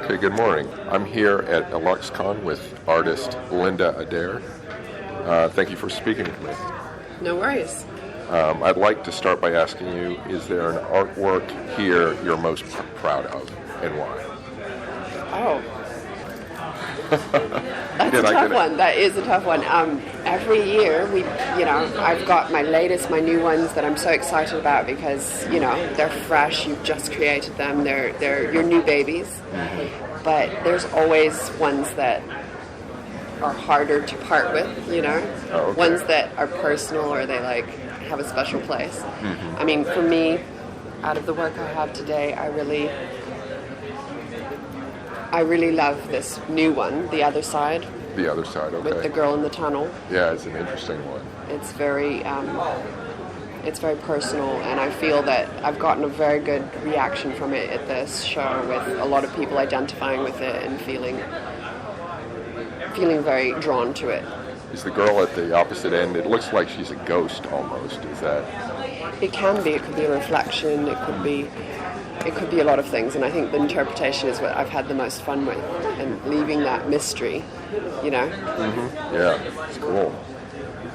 Okay, good morning. I'm here at LuxCon with artist Linda Adair. Thank you for speaking with me. No worries. I'd like to start by asking you, is there an artwork here you're most proud of, and why? Oh. That's a tough one. That is a tough one. Every year, I've got my new ones that I'm so excited about because, they're fresh. You've just created them. They're your new babies. Mm-hmm. But there's always ones that are harder to part with, Oh, okay. Ones that are personal or they have a special place. Mm-hmm. I mean, for me, out of the work I have today, I really love this new one, The Other Side. The Other Side, okay. With the girl in the tunnel. Yeah, it's an interesting one. It's very personal, and I feel that I've gotten a very good reaction from it at this show, with a lot of people identifying with it and feeling very drawn to it. Is the girl at the opposite end? It looks like she's a ghost almost. Is that? It can be. It could be a reflection. It could be a lot of things, and I think the interpretation is what I've had the most fun with, and leaving that mystery, Mm-hmm. Yeah, it's cool.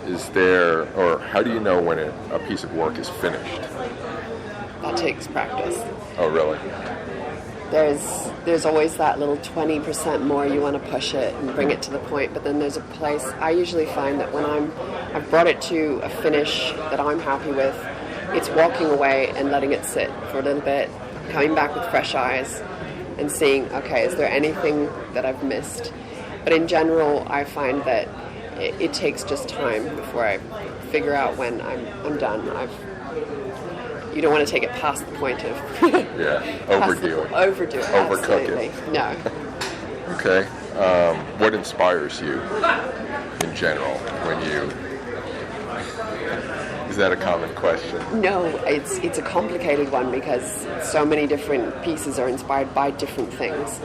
Is there, or how do you know when a piece of work is finished? That takes practice. Oh, really? There's always that little 20% more you want to push it and bring it to the point, but then there's a place, I usually find that when I've brought it to a finish that I'm happy with, it's walking away and letting it sit for a little bit, coming back with fresh eyes and seeing, okay, is there anything that I've missed? But in general, I find that it takes just time before I figure out when I'm done. You don't want to take it past the point of... overdo it. Overdo it, Overcook absolutely. it. No. Okay. What inspires you in general when you... Is that a common question? No, it's a complicated one because so many different pieces are inspired by different things.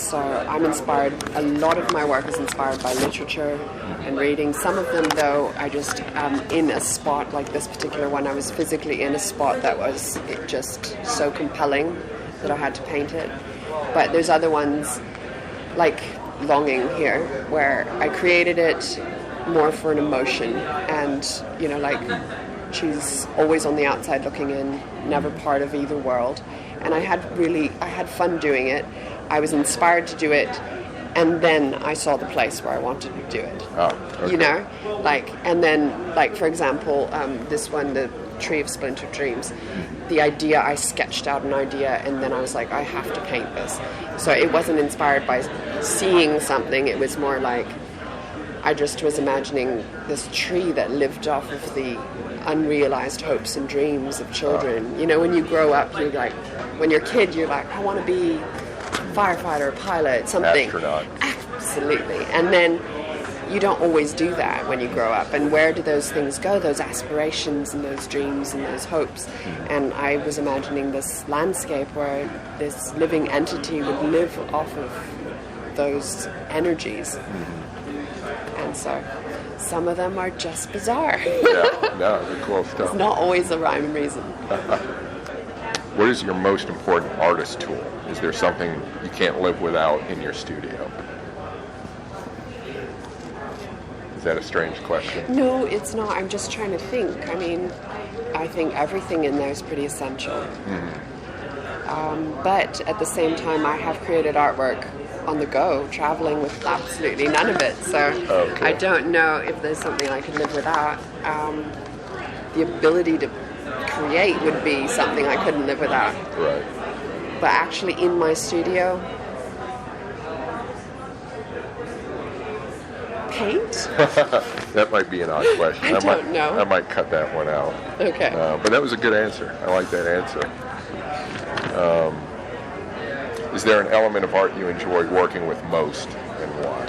So I'm inspired, a lot of my work is inspired by literature and reading. Some of them, though, I just in a spot, like this particular one, I was physically in a spot that was just so compelling that I had to paint it. But there's other ones, like Longing here, where I created it more for an emotion, and she's always on the outside looking in, never part of either world, and I had fun doing it. I was inspired to do it, and then I saw the place where I wanted to do it. And then for example, this one, the Tree of Splintered Dreams, the idea, I sketched out an idea and then I was like, I have to paint this. So it wasn't inspired by seeing something, it was more like I just was imagining this tree that lived off of the unrealized hopes and dreams of children. When you grow up, you're like, when you're a kid, you're like, I want to be a firefighter, a pilot, something. Astronaut. Absolutely. And then you don't always do that when you grow up. And where do those things go, those aspirations and those dreams and those hopes? And I was imagining this landscape where this living entity would live off of those energies. And so some of them are just bizarre. They're cool stuff. It's not always a rhyme and reason. What is your most important artist tool? Is there something you can't live without in your studio? Is that a strange question? No, it's not. I'm just trying to think. I mean, I think everything in there is pretty essential. Mm-hmm. But at the same time, I have created artwork on the go, traveling with absolutely none of it. So I don't know if there's something I could live without. The ability to create would be something I couldn't live without. Right. But actually in my studio, paint? That might be an odd question. I don't know. I might cut that one out. Okay. But that was a good answer. I like that answer. Is there an element of art you enjoy working with most, and why?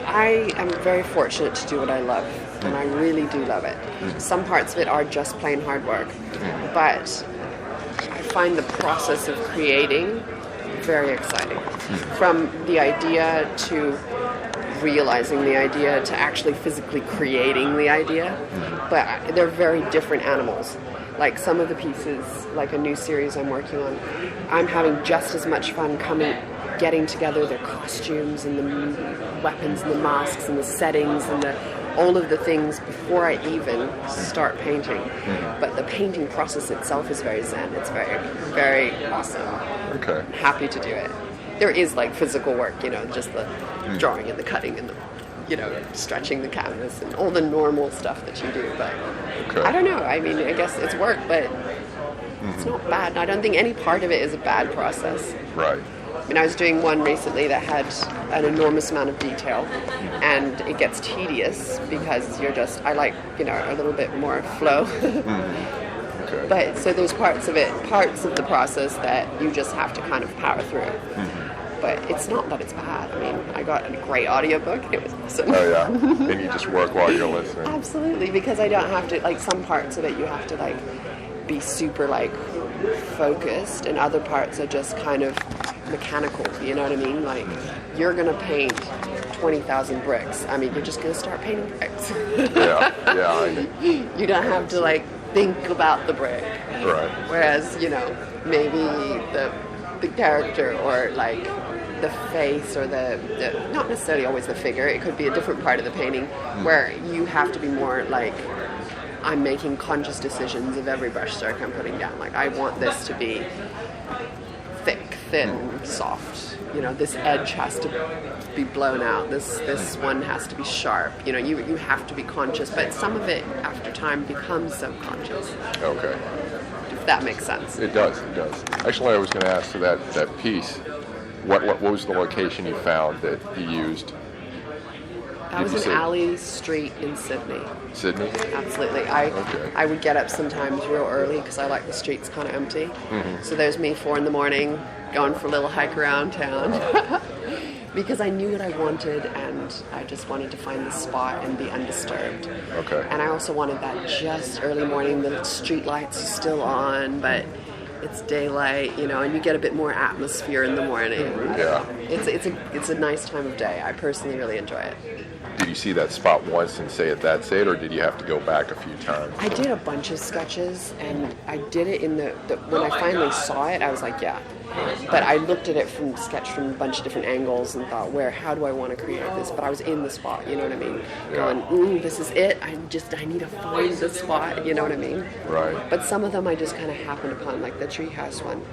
I am very fortunate to do what I love, and I really do love it. Some parts of it are just plain hard work, but I find the process of creating very exciting. From the idea to realizing the idea to actually physically creating the idea, but they're very different animals. Like some of the pieces, like a new series I'm working on, I'm having just as much fun getting together their costumes and the weapons and the masks and the settings and all of the things before I even start painting. But the painting process itself is very zen. It's very, very awesome. Okay. I'm happy to do it. There is like physical work, just the drawing and the cutting and the, stretching the canvas and all the normal stuff that you do. But I don't know. I mean, I guess it's work, but it's not bad. I don't think any part of it is a bad process. Right. I mean, I was doing one recently that had an enormous amount of detail, and it gets tedious because I like, a little bit more flow. Okay. But so there's parts of the process that you just have to kind of power through. But it's not that it's bad. I mean, I got a great audiobook. It was awesome. Oh, yeah. And you just work while you're listening. Absolutely, because I don't have to, like, some parts of it you have to, like, be super, like, focused, and other parts are just kind of mechanical, you know what I mean? Like, you're going to paint 20,000 bricks. I mean, you're just going to start painting bricks. Yeah. You don't have to, like, think about the brick. Right. Whereas, maybe the character or, like, the face or the not necessarily always the figure, it could be a different part of the painting where you have to be more like, I'm making conscious decisions of every brush stroke I'm putting down. Like, I want this to be thick, thin, soft. This edge has to be blown out. This one has to be sharp. You have to be conscious, but some of it after time becomes subconscious. Okay. If that makes sense. It does. Actually, I was going to ask, so that piece, what was the location you found that you used? That was an alley street in Sydney. Sydney? Absolutely. I would get up sometimes real early because I like the streets kind of empty. So there's me 4 a.m. going for a little hike around town because I knew what I wanted, and I just wanted to find the spot and be undisturbed. Okay. And I also wanted that just early morning. The street lights are still on, but it's daylight, and you get a bit more atmosphere in the morning. Yeah. It's a nice time of day. I personally really enjoy it. Did you see that spot once and say that's it, or did you have to go back a few times? I did a bunch of sketches, and I did it in the when I finally saw it, I was like, yeah. But I looked at it sketched from a bunch of different angles and thought, how do I want to create this? But I was in the spot, you know what I mean? Going, this is it. I need to find the spot, you know what I mean? Right. But some of them I just kind of happened upon, like the treehouse one.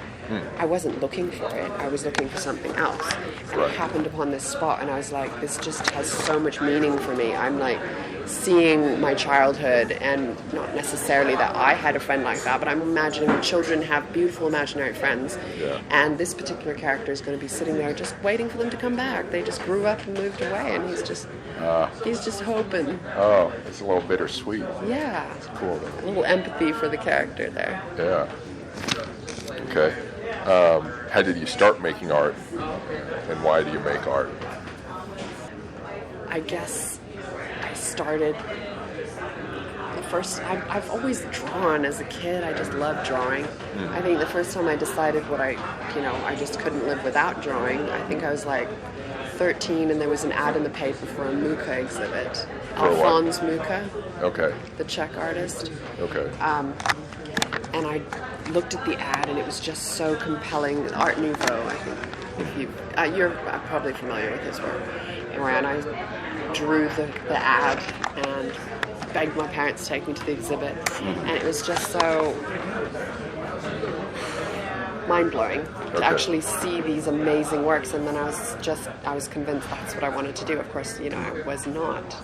I wasn't looking for it. I was looking for something else. And I happened upon this spot, and I was like, this just has so much meaning for me. I'm like seeing my childhood, and not necessarily that I had a friend like that, but I'm imagining children have beautiful imaginary friends. Yeah. And this particular character is going to be sitting there just waiting for them to come back. They just grew up and moved away, and he's just hoping. Oh, it's a little bittersweet. Yeah. It's cool. A little empathy for the character there. Yeah. Okay. How did you start making art, and why do you make art? I guess I started first. I've always drawn as a kid. I just loved drawing. I think the first time I decided I just couldn't live without drawing, I think I was like 13, and there was an ad in the paper for a Mucha exhibit. For Alphonse Mucha. Okay. The Czech artist. Okay. And I looked at the ad, and it was just so compelling. Art Nouveau, I think. If you're probably familiar with his work. And I drew the ad and begged my parents to take me to the exhibit, and it was just so mind-blowing to actually see these amazing works. And then I was convinced that's what I wanted to do. Of course, I was not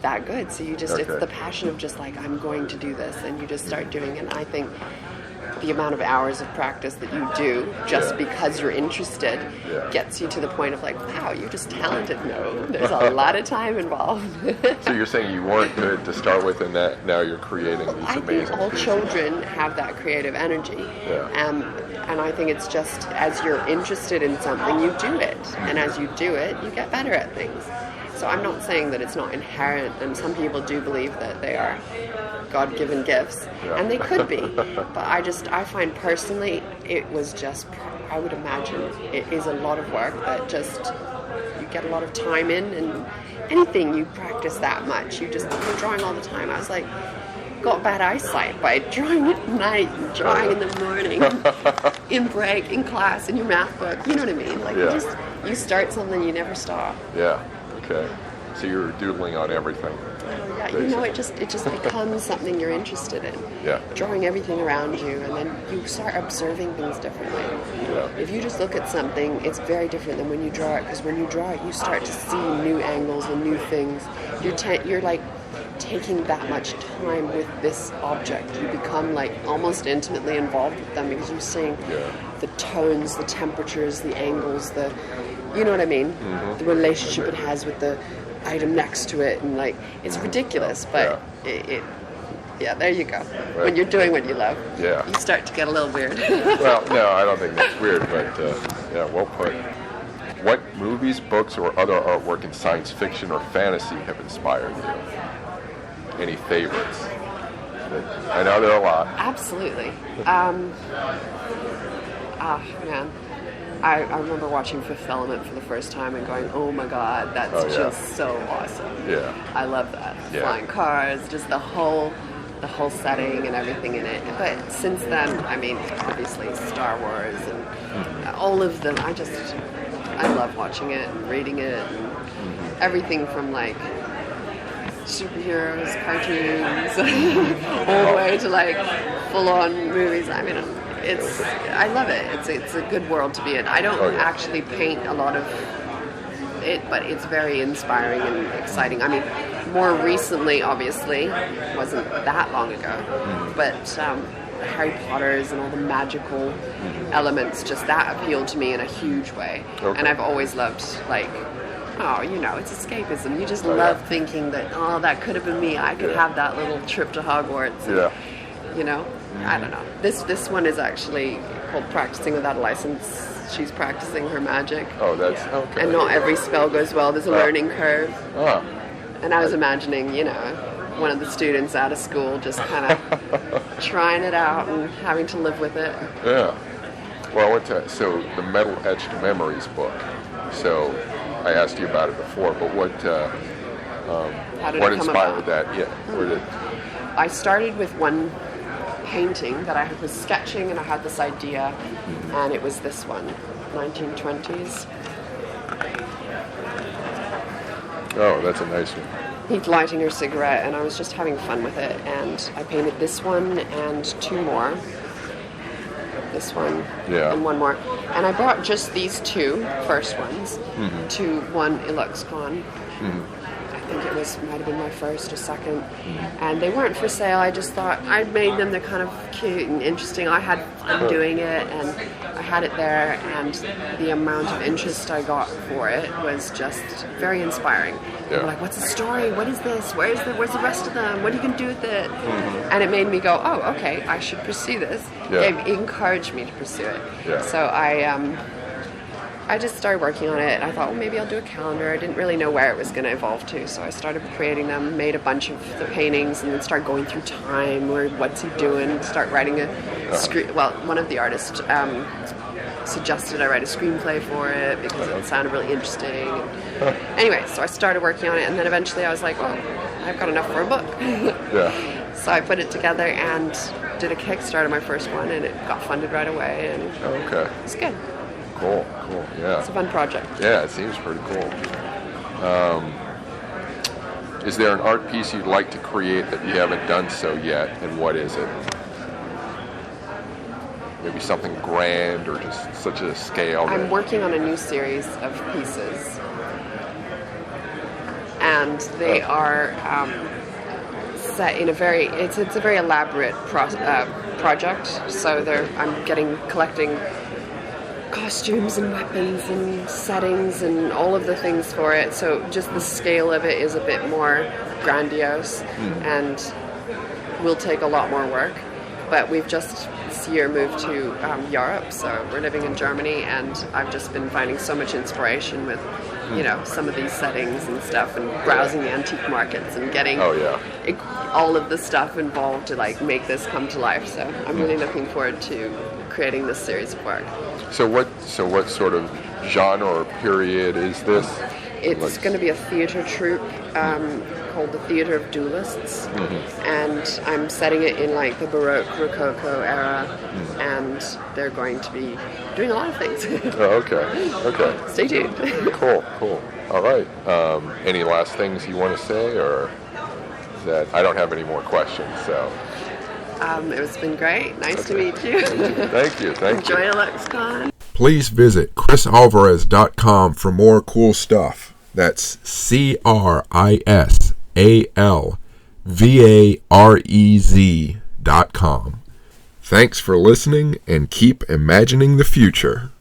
that good, so it's the passion of just like, I'm going to do this, and you just start doing it. And I think the amount of hours of practice that you do just because you're interested gets you to the point of like, wow, you're just talented. No, there's a lot of time involved. So you're saying you weren't good to start with, and that now you're creating these amazing I think all pieces. Children have that creative energy. And I think it's just, as you're interested in something, you do it. And as you do it, you get better at things. So I'm not saying that it's not inherent, and some people do believe that they are God-given gifts, and they could be. But I find personally, it was just, I would imagine it is a lot of work that just, you get a lot of time in, and anything you practice that much, you're drawing all the time. I was like, got bad eyesight by drawing at night and drawing in the morning, in break, in class, in your math book. You know what I mean? Like you start something, you never stop. Yeah. Okay. So you're doodling on everything. Yeah, you know, it just becomes something you're interested in. Yeah. Drawing everything around you, and then you start observing things differently. Yeah. If you just look at something, it's very different than when you draw it, because when you draw it, you start to see new angles and new things. You're like taking that much time with this object. You become like almost intimately involved with them, because you're seeing the tones, the temperatures, the angles, you know what I mean? Mm-hmm. The relationship it has with the item next to it, and like it's ridiculous, but there you go. Right. When you're doing what you love, you start to get a little weird. Well, no, I don't think that's weird, but well put. What movies, books, or other artwork in science fiction or fantasy have inspired you? Any favorites? I know there are a lot. Absolutely. Man. I remember watching Fifth Element for the first time and going, oh my God, that's just so awesome. Yeah. I love that. Yeah. Flying cars, just the whole setting and everything in it. But since then, I mean, obviously Star Wars and all of them, I love watching it and reading it and everything from like superheroes, cartoons, all the way to like full-on movies. I mean, I love it. It's a good world to be in. I don't actually paint a lot of it, but it's very inspiring and exciting. I mean, more recently, obviously, wasn't that long ago, but Harry Potter's and all the magical elements, just that appealed to me in a huge way. Okay. And I've always loved, like, it's escapism. You just love thinking that, that could have been me. I could have that little trip to Hogwarts. And, you know? I don't know. This one is actually called Practicing Without a License. She's practicing her magic. Oh, that's okay. And not every spell goes well. There's a learning curve. And I was imagining, one of the students out of school just kind of trying it out and having to live with it. Yeah. Well, so the Metal Etched Memories book. So I asked you about it before, but what inspired that? Yeah. I started with one painting that I was sketching, and I had this idea, and it was this one, 1920s. Oh, that's a nice one. He's lighting her cigarette, and I was just having fun with it, and I painted this one and two more. This one and one more. And I brought just these two first ones to one Iluxcon. I think it might have been my first or second, and they weren't for sale. I just thought I'd made them. They're kind of cute and interesting. I had fun doing it, and I had it there, and the amount of interest I got for it was just very inspiring. They were like, "What's the story? What is this? Where's the rest of them? What are you going to do with it?" And it made me go, "Oh, okay, I should pursue this." It encouraged me to pursue it. So I just started working on it. I thought, well, maybe I'll do a calendar. I didn't really know where it was going to evolve to, so I started creating them, made a bunch of the paintings, and then started going through time, or what's he doing, start writing a script. Well, one of the artists suggested I write a screenplay for it because it sounded really interesting. Anyway, so I started working on it, and then eventually I was like, well, I've got enough for a book. So I put it together and did a Kickstarter, my first one, and it got funded right away, and it's good. Cool, yeah. It's a fun project. Yeah, it seems pretty cool. Is there an art piece you'd like to create that you haven't done so yet, and what is it? Maybe something grand or just such a scale? I'm working on a new series of pieces, and they are set in a very elaborate project. So I'm collecting costumes and weapons and settings and all of the things for it, so just the scale of it is a bit more grandiose and will take a lot more work. But we've just this year moved to Europe, so we're living in Germany, and I've just been finding so much inspiration with some of these settings and stuff, and browsing the antique markets and getting all of the stuff involved to like make this come to life. So I'm really looking forward to creating this series of work. So what sort of genre or period is this? It's going to be a theatre troupe called the Theatre of Duelists, and I'm setting it in like the Baroque Rococo era, and they're going to be doing a lot of things. Oh, okay. Stay tuned. Cool. All right. Any last things you want to say, or is that I don't have any more questions? So. It's been great. Nice to meet you. Thank you. Enjoy LexCon. Please visit chrisalvarez.com for more cool stuff. That's CRISALVAREZ.com. Thanks for listening, and keep imagining the future.